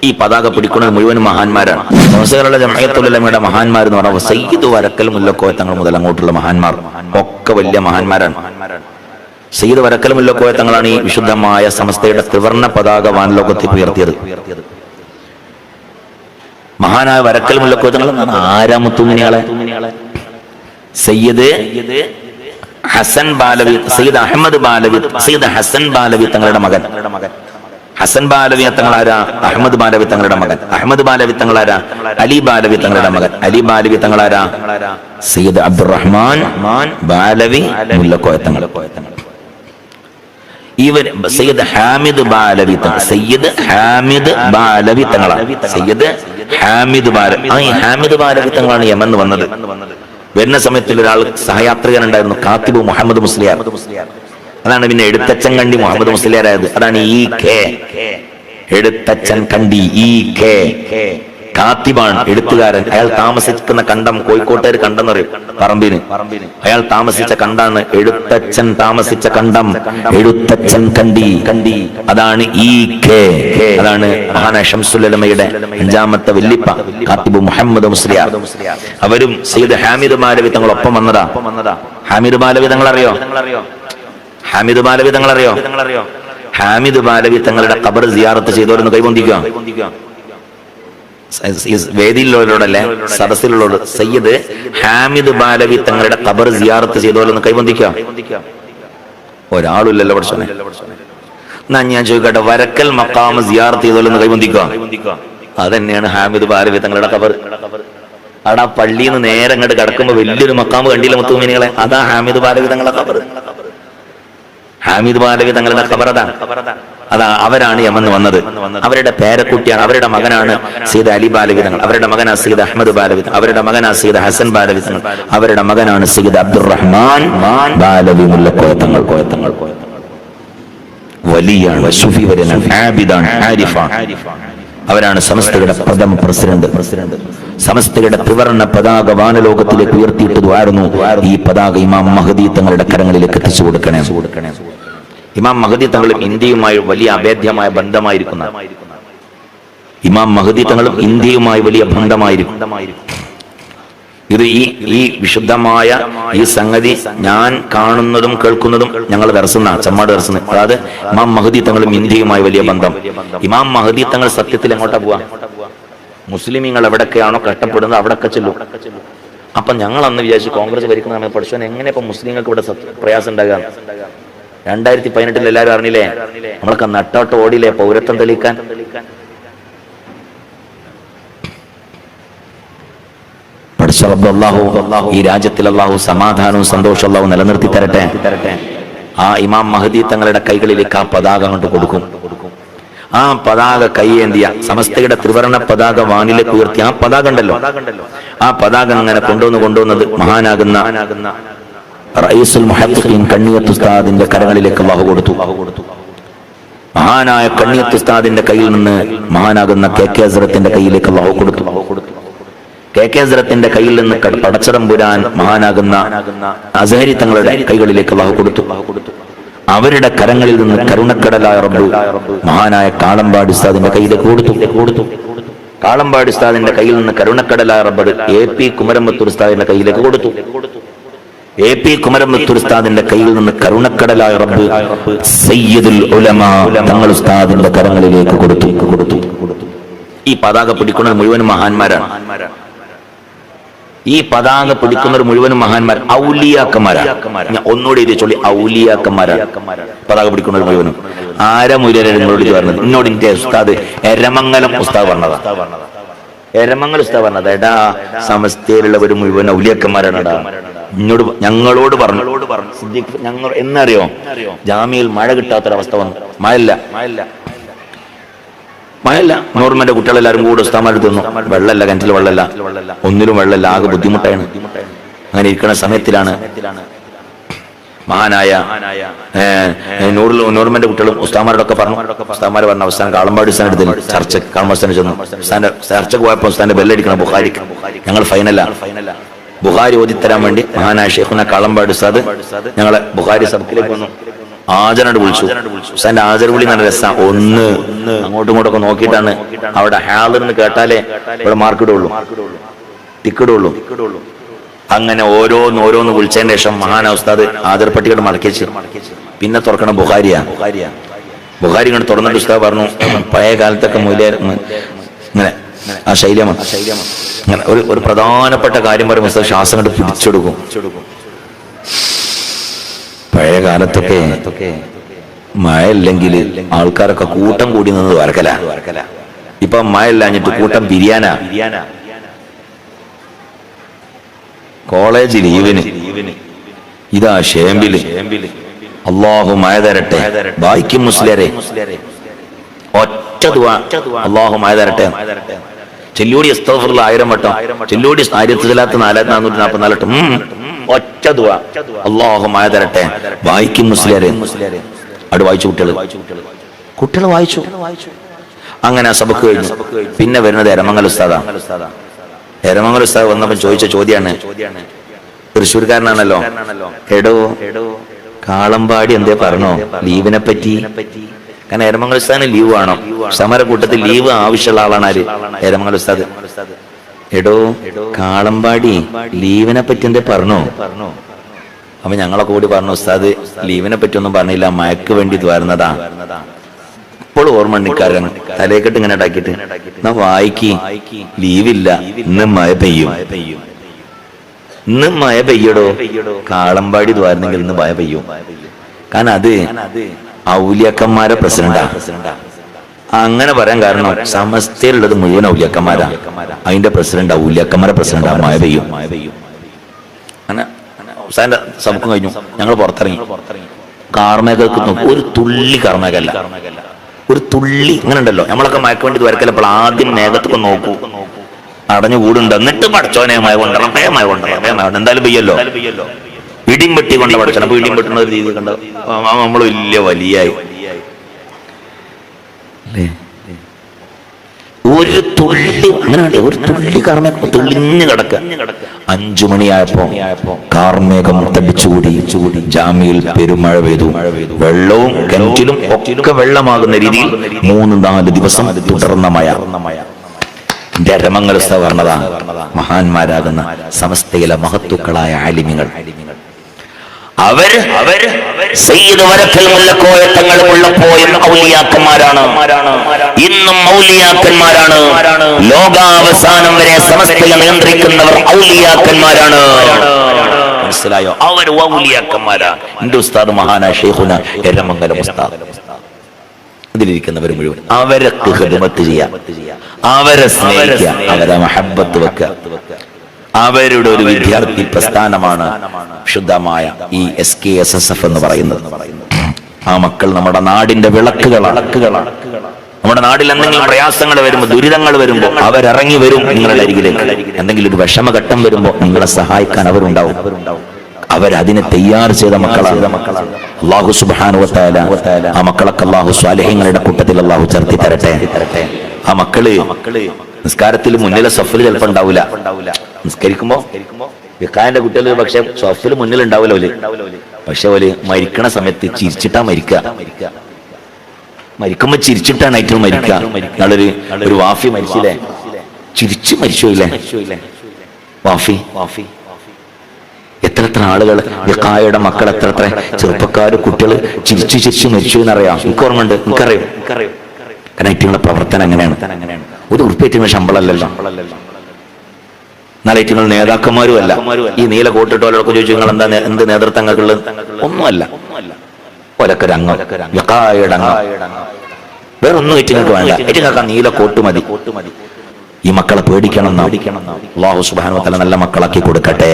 ഈ പതാക പിടിക്കുന്നത് മുഴുവൻ മഹാന്മാരാണ്. സമസ്തകളുടെ ജംഇയ്യത്തുൽ ഉലമയുടെ മഹാന്മാർ എന്ന് പറഞ്ഞാൽ സയ്യിദ് വരക്കൽ മുല്ലക്കോയ തങ്ങൾ മുതൽ അങ്ങോട്ടുള്ള മഹാന്മാർ ഒക്കെ വലിയ മഹാന്മാരാണ്. സയ്യിദ് വരക്കൽ മുല്ലക്കോയ തങ്ങളാണ് ഈ വിശുദ്ധമായ സമസ്തയുടെ ത്രിവർണ്ണ പതാക വാൻലോകത്തിൽ ഉയർത്തിയത്. മഹാനായ വരക്കൽ മുല്ലക്കോയ തങ്ങൾ ആരാ മുത്തുമിനിയാളെ? സയ്യിദ് ഹസൻ ബാലവി, സയ്യിദ് അഹമ്മദ് ബാലവി, സയ്യിദ് ഹസൻ ബാലവി തങ്ങളുടെ മകൻ. ഹസൻ ബാലവി തങ്ങളാരാ? അഹമ്മദ് ബാലവി തങ്ങളുടെ മകൻ. അഹമ്മദ് ബാലവി തങ്ങളാരാ? അലി ബാലവി തങ്ങളുടെ മകൻ. അലി ബാലവി തങ്ങളാരാ? സയ്യിദ് അബ്ദുറഹ്മാൻ ബാലവി മുല്ലക്കോയ തങ്ങൾ. ഇവർ സയ്യിദ് ഹാമിദ് ബാലവി തങ്ങൾ, സയ്യിദ് ഹാമിദ് ബാലവി തങ്ങളാണ്. സയ്യിദ് ഹാമിദ് ബാലവി, ഈ ഹാമിദ് ബാലവി തങ്ങളാണ് യമന്ന് വന്നത്. വരുന്ന സമയത്തിൽ ഒരാൾ സഹയാത്രികനുണ്ടായിരുന്നു, കാത്തിബ് മുഹമ്മദ് മുസ്ലിയാർ. അതാണ് പിന്നെ എഴുത്തച്ഛൻ കണ്ടി മുഹമ്മദ് മുസ്ലിയാരായത്. അതാണ് ഈ കെ, എഴുത്തച്ഛൻ കണ്ടി ഈ കെ. കാത്തിബാണ് എഴുത്തുകാരൻ. അയാൾ താമസിക്കുന്ന കണ്ടം കോഴിക്കോട്ടേർ കണ്ടെന്ന് പറയും, പറമ്പിന്. അയാൾ താമസിച്ച കണ്ടാണ് എഴുത്തച്ഛൻ താമസിച്ച കണ്ടം, എഴുത്തച്ഛൻ കണ്ടി. അതാണ് ഈ കെ. അതാണ് മഹാനായ ശംസുൽ ഉലമയുടെ 5ാമത്തെ വല്ലിപ്പ കാത്തിബ് മുഹമ്മദ് മുസ്ലിയാർ. അവരും സയ്യിദ് ഹാമിദ് ബാലവി തങ്ങളൊപ്പം വന്നതാ. ഹാമിദ് ബാലവി തങ്ങൾ അറിയോ? ഹാമിദ് ബാലവി തങ്ങൾ അറിയോ? ഹാമിദ് ബാലവി തങ്ങളുടെ ഖബർ സിയാറത്ത് ചെയ്തവരൊന്ന് കൈപൊന്തിക്കുക. വേദിയിലുള്ളവരോടല്ലേ, സദസ്സിലുള്ളവർ. സയ്യിദ് ഹാമിദ് ബാലവി തങ്ങളുടെ ഖബർ സിയാറത്ത് ചെയ്തവരൊന്ന് കൈപൊന്തിക്കുക. ഒരാളില്ലല്ലോ പഠിച്ചോനെ. എന്നാ ഞാൻ ചോദിക്കട്ടെ, വരക്കൽ മഖാം സിയാറത്ത് ചെയ്തവരൊന്ന് കൈപൊന്തിക്കുക. അതന്നെയാണ് ഹാമിദ് ബാലവി തങ്ങളുടെ ഖബർ. അവിടെ ആ പള്ളിയിൽ നിന്ന് നേരെ അങ്ങോട്ട് കിടക്കുമ്പോ വലിയൊരു മഖാം കണ്ടില്ല മുത്തുമിനികളെ? അതാ ഹാമിദ് ബാലവി തങ്ങളുടെ ഖബർ. ഹാമിദ് ബാലവി തങ്ങളുടെ ഖബറതാണ്. അതാ അവരാണ് യമന്ന് വന്നത്. അവരുടെ പേരക്കുട്ടിയാണ്, അവരുടെ മകനാണ് സയ്യിദ് അലി ബാലവി തങ്ങൾ, അവരുടെ മകനാണ് സയ്യിദ് അഹമ്മദ് ബാലവി തങ്ങൾ, അവരുടെ മകനാണ് സയ്യിദ് ഹസൻ ബാലവി തങ്ങൾ, അവരുടെ മകനാണ് സയ്യിദ് അബ്ദുറഹ്മാൻ ബാലവി മുല്ലക്കോയ തങ്ങൾ. വലിയാണ്, സുഫിവരനാണ്, ആബിദാണ്, ആരിഫാണ്. അവരാണ് സമസ്തയുടെ പ്രഥമ പ്രസിഡന്റ്. സമസ്തയുടെ ത്രിവർണ്ണ പതാക വാനലോകത്തിലേക്ക് ഉയർത്തിയിട്ടതുമായിരുന്നു ഈ പതാക ഇമാം മഹദി തങ്ങളുടെ കരങ്ങളിലേക്ക് എത്തിച്ചു കൊടുക്കണേ. ഇമാം മഹദി തങ്ങളും ഇന്ത്യയുമായി വലിയ അഭേദ്യമായ ബന്ധമായിരിക്കുന്ന, ഇമാം മഹദി തങ്ങളും ഇന്ത്യയുമായി വലിയ ബന്ധമായിരിക്കും. ഇത് ഈ വിശുദ്ധമായ ഈ സംഗതി ഞാൻ കാണുന്നതും കേൾക്കുന്നതും ഞങ്ങൾ ദർശന ചമ്മാട് ദർശന. അതായത് ഇമാം മഹദി തങ്ങളും ഇന്ത്യയുമായി വലിയ ബന്ധം. ഇമാം മഹദി തങ്ങൾ സത്യത്തിൽ എങ്ങോട്ടാ പോവാ? മുസ്ലിമീങ്ങൾ എവിടൊക്കെയാണോ കഷ്ടപ്പെടുന്നത് അവിടൊക്കെ ചെല്ലും. അപ്പൊ ഞങ്ങൾ അന്ന് വിചാരിച്ചു കോൺഗ്രസ് ഭരിക്കുന്ന സമയത്ത് പഠിച്ചോ എങ്ങനെ ഇപ്പൊ മുസ്ലിങ്ങൾക്ക് ഇവിടെ പ്രയാസം ഉണ്ടാകാം. 2018 എല്ലാവരും അറിഞ്ഞില്ലേ, നമ്മളൊക്കെ നട്ടോട്ട് ഓടിയില്ലേ പൗരത്വം തെളിയിക്കാൻ. ഈ രാജ്യത്തിൽ അല്ലാഹു സമാധാനവും സന്തോഷവും അല്ലാഹു നിലനിർത്തി തരട്ടെ. ആ ഇമാം മഹദി തങ്ങളുടെ കൈകളിലേക്ക് ആ പതാക കൊണ്ട് കൊടുക്കും. ആ പതാക കൈയേന്തിയ സമസ്തയുടെ ത്രിവർണ്ണ പതാക വാനിലേക്ക് ഉയർത്തി ആ പതാക ഉണ്ടല്ലോ, ആ പതാക അങ്ങനെ കൊണ്ടുവന്നത് മഹാനാകുന്ന റഈസുൽ മുഹദ്ദിഖീൻ കണ്ണിയത്ത് ഉസ്താദിന്റെ കരങ്ങളിലേക്ക് അല്ലാഹു കൊടുത്തു. മഹാനായ കണ്ണിയത്ത് ഉസ്താദിന്റെ കയ്യിൽ നിന്ന് മഹാനാകുന്ന കെ ഹസ്രത്തിന്റെ കയ്യിലേക്ക് അല്ലാഹു കൊടുത്തു. കെ ഹസ്രത്തിന്റെ കയ്യിൽ നിന്ന് പടച്ചതമ്പുരാൻ മഹാനാകുന്ന അസ്ഹരി തങ്ങളുടെ കൈകളിലേക്ക് അല്ലാഹു കൊടുത്തു. അവരുടെ കരങ്ങളിൽ നിന്ന് കരുണക്കടലായ റബ്ബ് മഹാനായ കാളമ്പാടി ഉസ്താദിന്റെ കയ്യിലേക്ക് കൊടുത്തു. കാളമ്പാടി ഉസ്താദിന്റെ കയ്യിൽ നിന്ന് കരുണക്കടലായ റബ്ബ് AP കുമരമ്പത്തൂർ ഉസ്താദിന്റെ കയ്യിലേക്ക് കൊടുത്തു. AP കുമരമ്പത്തൂർ ഉസ്താദിന്റെ കയ്യിൽ നിന്ന് കരുണക്കടലായ റബ്ബ് സയ്യിദുൽ ഉലമാ തങ്ങൾ ഉസ്താദിന്റെ കരങ്ങളിലേക്ക് കൊടുത്തു. ഈ പതാക പിടിക്കുന്നത് മുഴുവനും മഹാന്മാരാണ്. ഈ പതാക പിടിക്കുന്നവർ മുഴുവനും മഹാന്മാർ, ഔലിയാക്കന്മാരാണ്. ഞാൻ ഒന്നുകൂടി ഇത് ചൊല്ലി, ഔലിയാക്കന്മാരാണ് പതാക പിടിക്കുന്നവർ മുഴുവനും. ആരമുരരെ നിങ്ങളോട് പറഞ്ഞത്? എന്നോട് എന്റെ ഉസ്താദ് എരമംഗലം ഉസ്താദ് പറഞ്ഞതാ. എരമംഗലം ഉസ്താദ് പറഞ്ഞത്, എടാ സമസ്തയിലുള്ളവർ മുഴുവൻ ഔലിയാക്കന്മാരാണ്. ഞങ്ങളോട് പറഞ്ഞു ഞങ്ങൾ എന്നറിയോ, ജാമ്യയിൽ മഴ കിട്ടാത്തൊരവസ്ഥ വന്നു. മഴല്ല നോർമന്റെ കുട്ടികളെല്ലാരും കൂടെ ഉസ്താദന്മാർ തിന്നു. വെള്ളമല്ല, കിണറ്റിൽ വെള്ളമല്ല, ഒന്നിലും വെള്ളമല്ല, ആകെ ബുദ്ധിമുട്ടാണ്. അങ്ങനെ ഇരിക്കുന്ന സമയത്തിലാണ് മഹാനായ നോർമന്റെ കുട്ടികളും ഉസ്താദന്മാരോടൊക്കെ പറഞ്ഞു. ഉസ്താദന്മാർ പറഞ്ഞ അവസാനം കാളമ്പാടി ഉസ്താൻ എടുത്തില്ല ചർച്ചക്ക്. കാളമ്പാടി ചെന്നു. ചർച്ചക്ക് പോയപ്പോൾ ഉസ്താന്റെ ബെല്ലടിക്കണം ബുഖാരിക്ക്. ഞങ്ങൾ ഫൈനലാണ്. ബുഖാരി ഓതിത്തരാൻ വേണ്ടി മഹാനായ ഷെയ്ഖുന കാളമ്പാടി ഉസ്താദ് ഞങ്ങളെ ബുഖാരി സബക്കിലേക്ക് വന്നു. ആജനോട് വിളിച്ചു. ഉസ്താദിന്റെ ആജർ വിളി നല്ല രസം. ഒന്ന് അങ്ങോട്ടും ഇങ്ങോട്ടൊക്കെ നോക്കിയിട്ടാണ്. അവിടെ ഹാളിന്ന് കേട്ടാലേ ഇവിടെ മാർക്കിടുള്ളൂ, ടിക്കിടുള്ളൂ. അങ്ങനെ ഓരോന്ന് വിളിച്ചതിന് ശേഷം മഹാന ഉസ്താദ് ആജർ പട്ടികയുടെ മടക്കിച്ച് പിന്നെ തുറക്കണം ബുഖാരിയാ. ബുഖാരി ഇങ്ങനെ തുറന്നിട്ട് ഉസ്താദ് പറഞ്ഞു, പഴയ കാലത്തൊക്കെ മൂല്യ ഇങ്ങനെ ആ ശൈലിയാണ്. അങ്ങനെ ഒരു പ്രധാനപ്പെട്ട കാര്യം പറയുമ്പോൾ ഉസ്താദ് ശ്വാസം കൊണ്ട് പിടിച്ചെടുക്കും. പഴയ കാലത്തൊക്കെ മഴ ഇല്ലെങ്കിൽ ആൾക്കാരൊക്കെ കൂട്ടം കൂടി നിന്നത് വരക്കല. ഇപ്പൊ മഴ ഇല്ലാഞ്ഞിട്ട് കൂട്ടം പിരിയാനാ. കോളേജ് ലീവിന് ഇതാ ഷേമ്പില്. അള്ളാഹു മഴ തരട്ടെ. ബായിക്കും മുസ്ലിരെ ഒറ്റ ദുആ, അള്ളാഹു മഴ തരട്ടെ. ചെല്ലൂടി അസ്തഗ്ഫിറുല്ലാഹ് 1000 വട്ടം, ചെല്ലൂടി 1444 വട്ടം. ഒറ്റ ദുആ, അല്ലാഹു മഴ തരട്ടെ. വായിക്കും മുസ്ലിയാരെ. അവിടെ വായിച്ചു കുട്ടികൾ വായിച്ചു. അങ്ങനെ സബക്ക് കഴിഞ്ഞു. പിന്നെ വരുന്നത് എരമംഗൽ ഉസ്താദാ. എരമംഗൽ ഉസ്താദ് വന്നപ്പോൾ ചോദിച്ച ചോദ്യമാണ്, തൃശ്ശൂർക്കാരനാണല്ലോ, എടോ കാളമ്പാടി എന്തേ പറഞ്ഞോ ലീവിനെ പറ്റി? കാരണം എരമംഗൽ ഉസ്താദിന് ലീവ് വേണം. സമരക്കൂട്ടത്തിൽ ലീവ് ആവശ്യമുള്ള ആളാണ് ആര്? എരമംഗൽ ഉസ്താദ്. എടോ കാളമ്പാടി ലീവിനെ പറ്റി എന്തേ പറഞ്ഞോ? അപ്പൊ ഞങ്ങളൊക്കെ കൂടി പറഞ്ഞു, ഉസ്താദ് ലീവിനെ പറ്റി ഒന്നും പറഞ്ഞില്ല, മയക്ക് വേണ്ടി വരുന്നതാ. ഇപ്പോൾ ഓർമ്മ ഉണ്ണിക്കാരൻ തലേക്കെട്ട് ഇങ്ങനെ ഉണ്ടാക്കിയിട്ട് എന്നാ വായിക്ക്, ലീവില്ല, ഇന്ന് മഴ പെയ്യും, ഇന്ന് മഴ പെയ്യടോ. കാളമ്പാടി ദ്വാരുന്നെങ്കിൽ ഇന്ന് മഴ പെയ്യും. കാരണം അത് ഔലിയാക്കന്മാരെ പ്രസിഡന്റാ. അങ്ങനെ പറയാൻ കാരണം സമസ്തയിലുള്ളത് മുഴുവൻ ഔലിയാക്കന്മാരാ. അതിന്റെ പ്രസിഡന്റ് ഔലിയാക്കന്മാരെ പ്രസിഡന്റാ. മഴ പെയ്യും. അങ്ങനെ ഉസ്താദിന്റെ സബക്കും കഴിഞ്ഞു. ഞങ്ങൾ പുറത്തിറങ്ങി. കാർമേഘക്ക് നോക്കും, ഒരു തുള്ളി കാർമേഘല്ല, ഒരു തുള്ളി. ഇങ്ങനെ ഉണ്ടല്ലോ നമ്മളൊക്കെ മയക്ക് വേണ്ടി വരക്കല്ലപ്പോൾ ആദ്യം മേഘത്തൊക്കെ നോക്കൂ, അടഞ്ഞു കൂടുണ്ട്. എന്നിട്ട് പഠിച്ചോനെ മഴ കൊണ്ടണം, മഴ കൊണ്ടണം, എന്തായാലും പെയ്യല്ലോ. ഇടിയും വെട്ടി കൊണ്ട് പഠിച്ചണം. അപ്പൊ ഇടിയും വെട്ടുന്ന ഒരു രീതി കണ്ട നമ്മൾ വലിയായി. ഒരു തുള്ളി അങ്ങനെ ഒരു തുള്ളി കാർമേഘം തെളിഞ്ഞു കിടക്കുക. 5 മണിയായപ്പോ കാർമേഘം തടിച്ചുകൂടി. ജാമ്യയിൽ പെരുമഴ പെയ്തു. വെള്ളവും കിണറ്റിലും ഒക്കെ വെള്ളമാകുന്ന രീതിയിൽ 3-4 ദിവസം തുടർന്ന മഴ. രമംഗൽ ഉസ്താദ് പറഞ്ഞതാ, മഹാന്മാരാകുന്ന സമസ്തയിലെ മഹത്തുക്കളായ ആലിമികൾ അവര് സയ്യിദ് വരക്കൽ മുല്ലക്കോയ തങ്ങൾ ഉള്ളപ്പോഴും ഔലിയാക്കന്മാരാണ്, ഇന്നും ഔലിയാക്കന്മാരാണ്. ലോകാവസാനം വരെ സമസ്തയെ നിയന്ത്രിക്കുന്നവർ ഔലിയാക്കന്മാരാണ്. മനസ്സിലായോ? അവർ ഔലിയാക്കന്മാരാ. എന്റെ ഉസ്താദ് മഹാനായ ശൈഖുന എരമംഗലം ഉസ്താദ്, ഇതിലിരിക്കുന്നവർ മുഴുവൻ അവരൊക്കെ ഖിദ്മത്ത് ചെയ്യാം, അവരെ സ്നേഹിക്കുക, അവരെ മഹബ്ബത്ത് വെക്കുക. അവരുടെ ഒരു വിദ്യാർത്ഥി പ്രസ്ഥാനമാണ് ശുദ്ധമായ ഈ SKSSF എന്ന് പറയുന്നത്. ആ മക്കൾ നമ്മുടെ നാടിന്റെ വിളക്കുകളാണ്. നമ്മുടെ നാട്ടിൽ എന്തെങ്കിലും പ്രയാസങ്ങൾ വരുമ്പോൾ, ദുരിതങ്ങൾ വരുമ്പോൾ അവരിറങ്ങി വരും നിങ്ങളുടെ അരികിലേക്ക്. എന്തെങ്കിലും ഒരു വിഷമഘട്ടം വരുമ്പോൾ നിങ്ങളെ സഹായിക്കാൻ അവരുണ്ടാവും. അവരതിനെ തയ്യാർ ചെയ്ത മക്കളാണ്. അല്ലാഹു സുബ്ഹാനഹു വ തആല ആ മക്കളൊക്കെ അല്ലാഹു സ്വാലിഹീങ്ങളുടെ കൂട്ടത്തിൽ അല്ലാഹു ചേർത്തി തരട്ടെ. ആ മക്കള് നിസ്കാരത്തിൽ മുന്നിലെ സഫിൽ ചിലപ്പോൾ ഉണ്ടാവില്ല. നിസ്കരിക്കുമ്പോ വിക്കാന്റെ കുട്ടികൾ പക്ഷെ സഫിൽ മുന്നിൽ ഉണ്ടാവില്ല. പക്ഷെ ഓല് മരിക്കണ സമയത്ത് ചിരിച്ചിട്ടാ മരിക്കുക. മരിക്കുമ്പോ ചിരിച്ചിട്ടാണ് ഏറ്റവും മരിക്കുക. ഒരു വാഫി മരിച്ചില്ലേ, ചിരിച്ചു മരിച്ചില്ലേ വാഫി. എത്ര ആളുകൾ വിക്കായുടെ മക്കൾ, എത്ര ചെറുപ്പക്കാര് കുട്ടികൾ ചിരിച്ചു മരിച്ചു എന്നറിയാം. എനിക്ക് ഓർമ്മയുണ്ട്, എനിക്കറിയാം. കാരണം ഏറ്റവും പ്രവർത്തനം അങ്ങനെയാണ്. ഒരു ഉറുപ്പേറ്റുന്ന ശമ്പളമല്ലല്ലോ. എന്നാൽ ഏറ്റവും നേതാക്കന്മാരും അല്ല. ഈ നീല കോട്ടിട്ടോലൊക്കെ ചോദിച്ചു നിങ്ങൾ എന്ത് നേതൃത്വങ്ങൾക്കുള്ളത്? ഒന്നുമല്ല. ഒരൊക്കെ അംഗം, വിക്കായുടെ അംഗം, വേറെ ഒന്നും ഏറ്റങ്ങൾക്ക് വേണ്ട. ഏറ്റങ്ങൾക്ക് നീല കോട്ട് മതി. ഈ മക്കളെ പേടിക്കണം. അല്ലാഹു സുബ്ഹാനഹു വ തആല നല്ല മക്കളാക്കി കൊടുക്കട്ടെ.